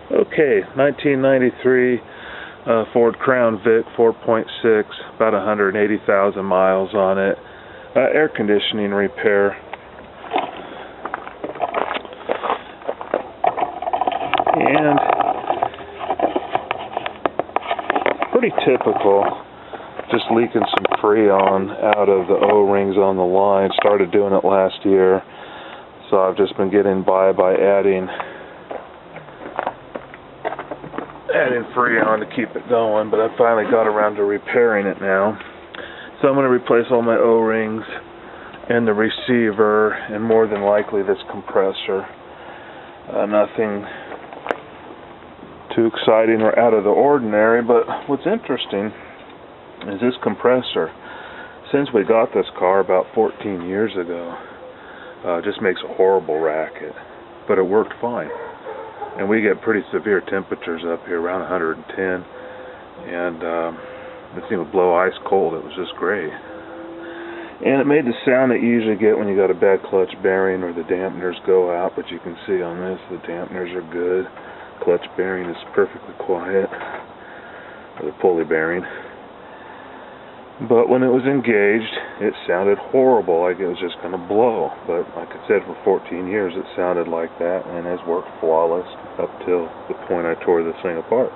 Okay, 1993 Ford Crown Vic 4.6, about 180,000 miles on it. Air conditioning repair. And pretty typical, just leaking some Freon out of the O-rings on the line. Started doing it last year, so I've just been getting by adding Freon to keep it going, but I finally got around to repairing it now. So I'm going to replace all my O-rings and the receiver, and more than likely this compressor. Nothing too exciting or out of the ordinary, but what's interesting is this compressor, since we got this car about 14 years ago, just makes a horrible racket, but it worked fine. And we get pretty severe temperatures up here, around 110, and it seemed to blow ice cold. It was just great. And it made the sound that you usually get when you got a bad clutch bearing or the dampeners go out, but you can see on this the dampeners are good. Clutch bearing is perfectly quiet, or the pulley bearing. But when it was engaged, it sounded horrible, like it was just going to blow. But like I said, for 14 years it sounded like that, and has worked flawless up till the point I tore this thing apart.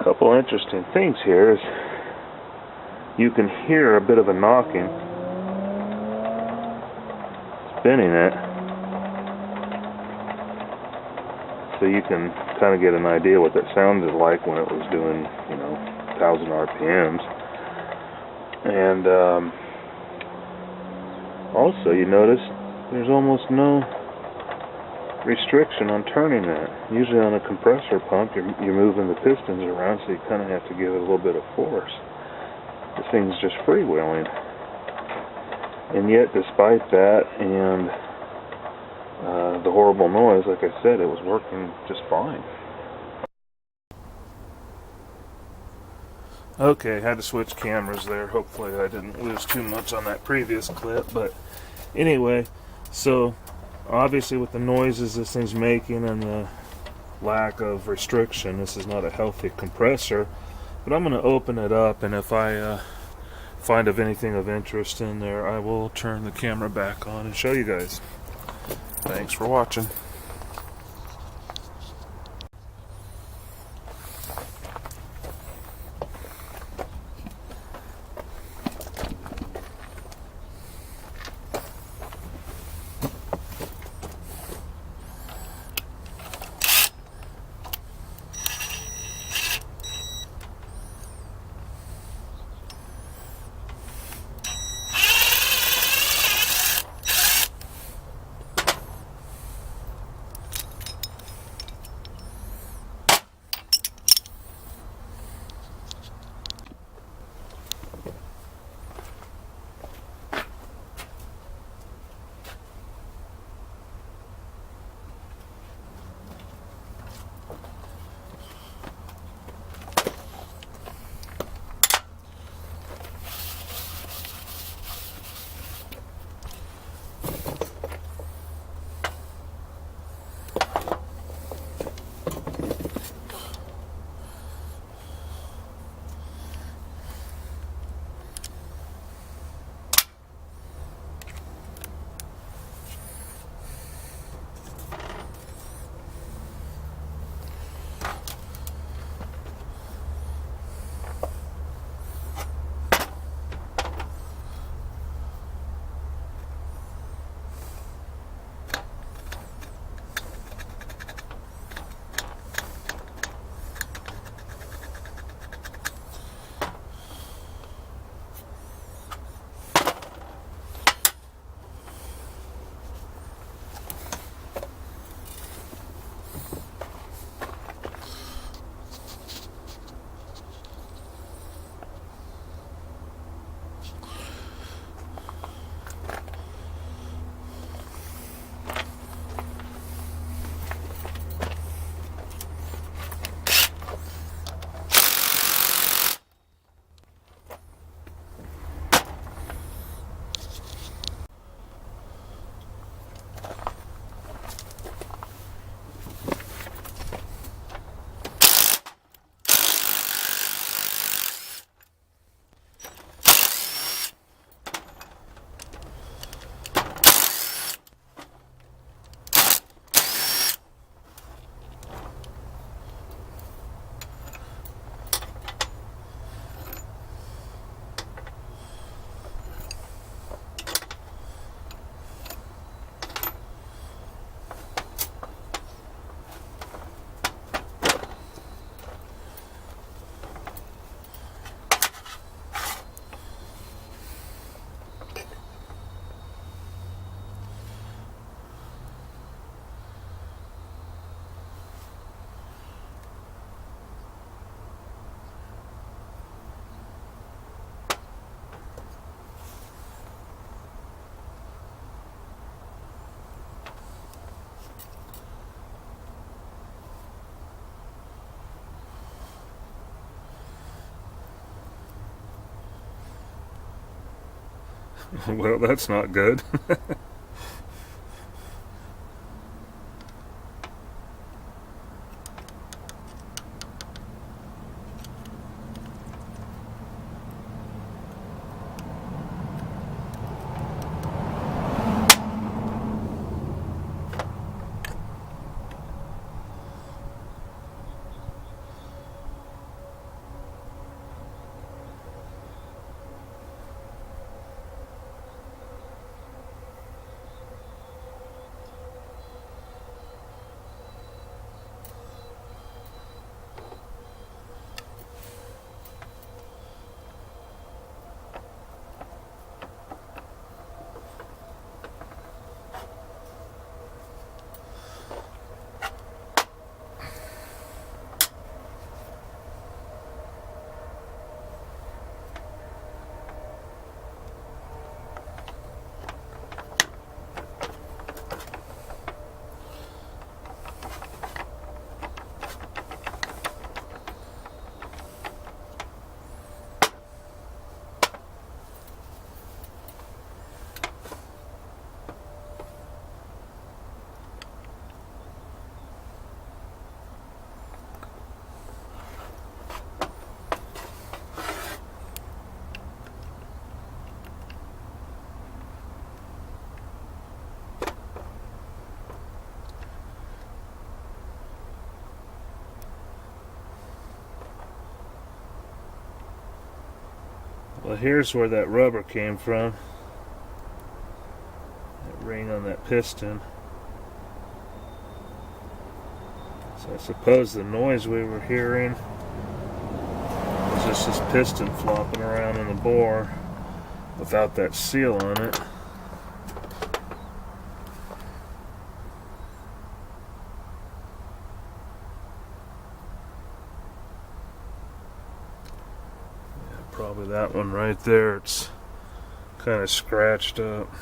A couple interesting things here is you can hear a bit of a knocking, spinning it, so you can kind of get an idea what that sounded like when it was doing, 1,000 RPMs. And also you notice there's almost no restriction on turning that. Usually on a compressor pump you're moving the pistons around, so you kind of have to give it a little bit of force. This thing's just freewheeling. And yet despite that and the horrible noise, like I said, it was working just fine. Okay, had to switch cameras there. Hopefully I didn't lose too much on that previous clip, but anyway, so obviously with the noises this thing's making and the lack of restriction, this is not a healthy compressor. But I'm going to open it up, and if I find of anything of interest in there, I will turn the camera back on and show you guys. Thanks for watching. Well, that's not good. Well, here's where that rubber came from. That ring on that piston. So I suppose the noise we were hearing was just this piston flopping around in the bore without that seal on it. Probably that one right there. It's kind of scratched up.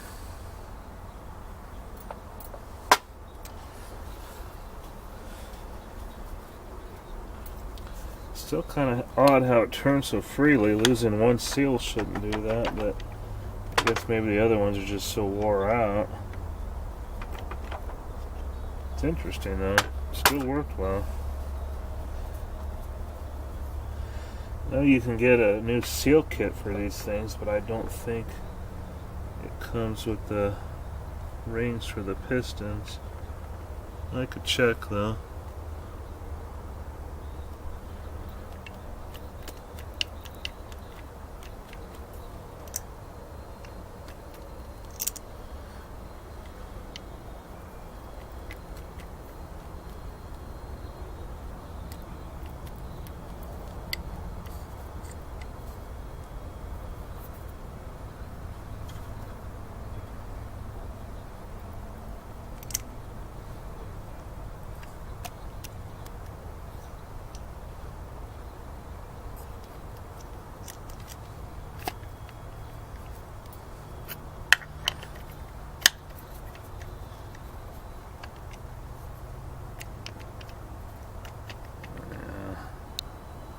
Still kind of odd how it turns so freely. Losing one seal shouldn't do that, but I guess maybe the other ones are just so wore out. It's interesting though. Still worked well. I know you can get a new seal kit for these things, but I don't think it comes with the rings for the pistons. I could check though.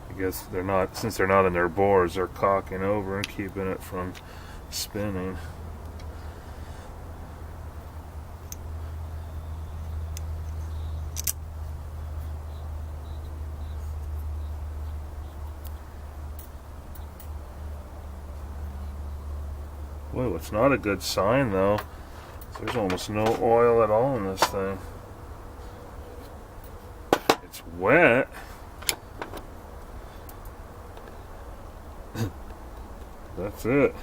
I guess they're not, since they're not in their bores, they're cocking over and keeping it from spinning. Whoa, it's not a good sign though. There's almost no oil at all in this thing. It's wet. That's it.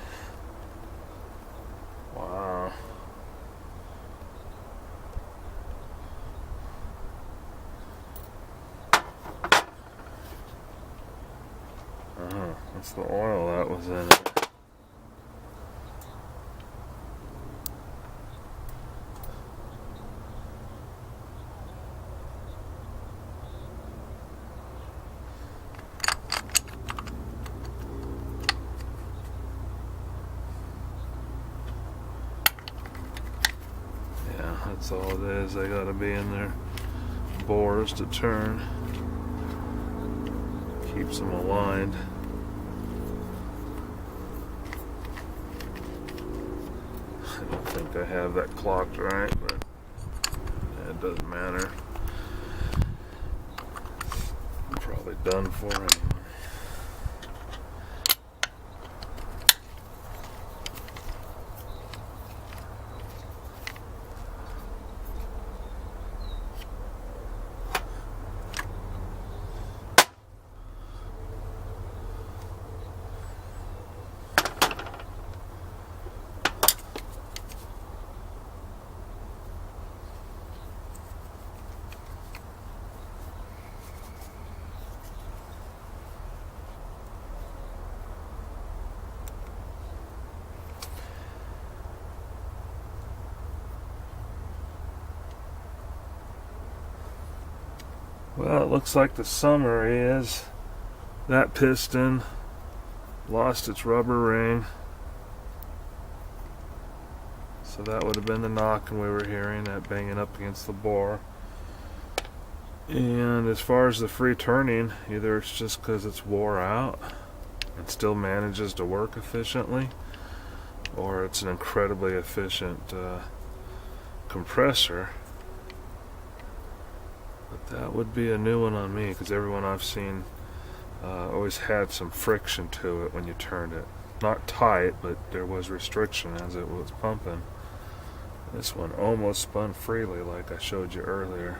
Wow. That's the oil that was in it. That's all it is. They gotta be in their bores to turn. Keeps them aligned. think I have that clocked right, but it doesn't matter. I'm probably done for anyway. Well, it looks like the summary is that piston lost its rubber ring. So that would have been the knocking we were hearing, that banging up against the bore. And as far as the free turning, either it's just because it's wore out and still manages to work efficiently, or it's an incredibly efficient compressor. But that would be a new one on me, because everyone I've seen always had some friction to it when you turned it. Not tight, but there was restriction as it was pumping. This one almost spun freely like I showed you earlier.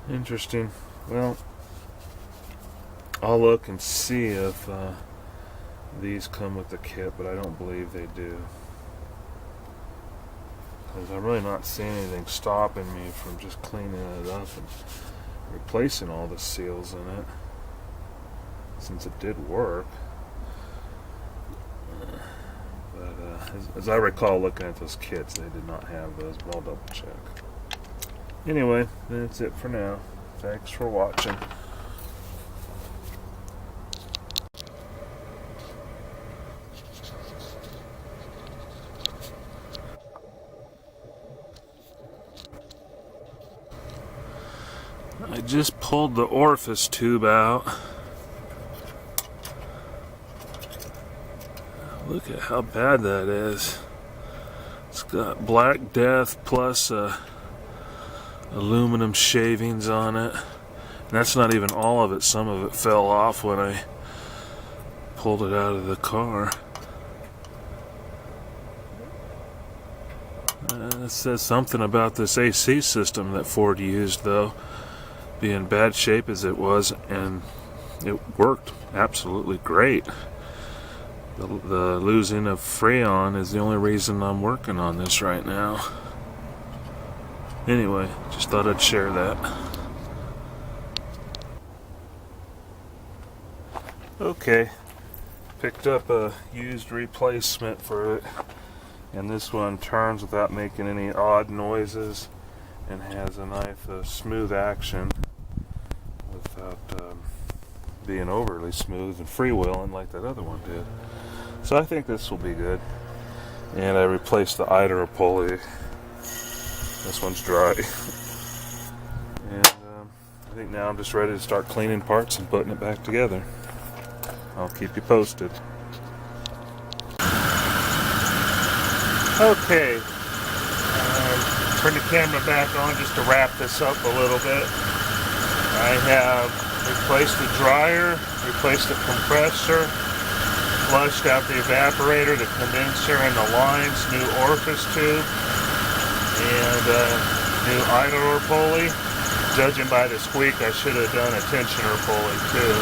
Interesting. Well, I'll look and see if these come with the kit, but I don't believe they do. Because I'm really not seeing anything stopping me from just cleaning it up and replacing all the seals in it, since it did work. But as I recall looking at those kits, they did not have those, but I'll double check. Anyway, that's it for now. Thanks for watching. I just pulled the orifice tube out. Look at how bad that is. It's got Black Death plus aluminum shavings on it. And that's not even all of it. Some of it fell off when I pulled it out of the car. It says something about this AC system that Ford used, though, being in bad shape as it was, and it worked absolutely great. The losing of Freon is the only reason I'm working on this right now. Anyway, just thought I'd share that. Okay, picked up a used replacement for it, and this one turns without making any odd noises and has a nice smooth action without being overly smooth and freewheeling like that other one did. So I think this will be good. And I replaced the idler pulley. This one's dry. And I think now I'm just ready to start cleaning parts and putting it back together. I'll keep you posted. Okay. Turn the camera back on just to wrap this up a little bit. I have replaced the dryer, replaced the compressor, flushed out the evaporator, the condenser, and the lines, new orifice tube, and new idler pulley. Judging by the squeak, I should have done a tensioner pulley too.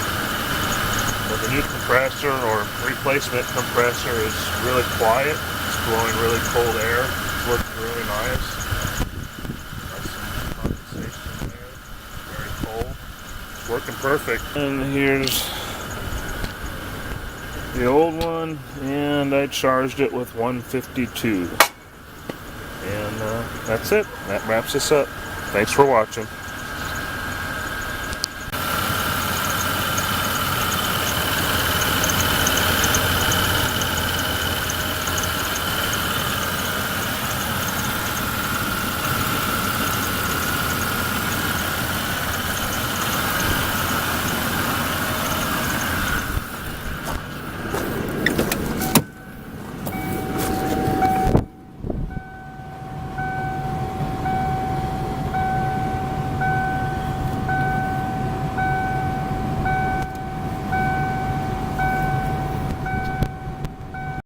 But the new compressor or replacement compressor is really quiet. It's blowing really cold air. It's working really nice. Got some condensation there. Very cold. It's working perfect. And here's the old one, and I charged it with 152. And that's it. That wraps us up. Thanks for watching.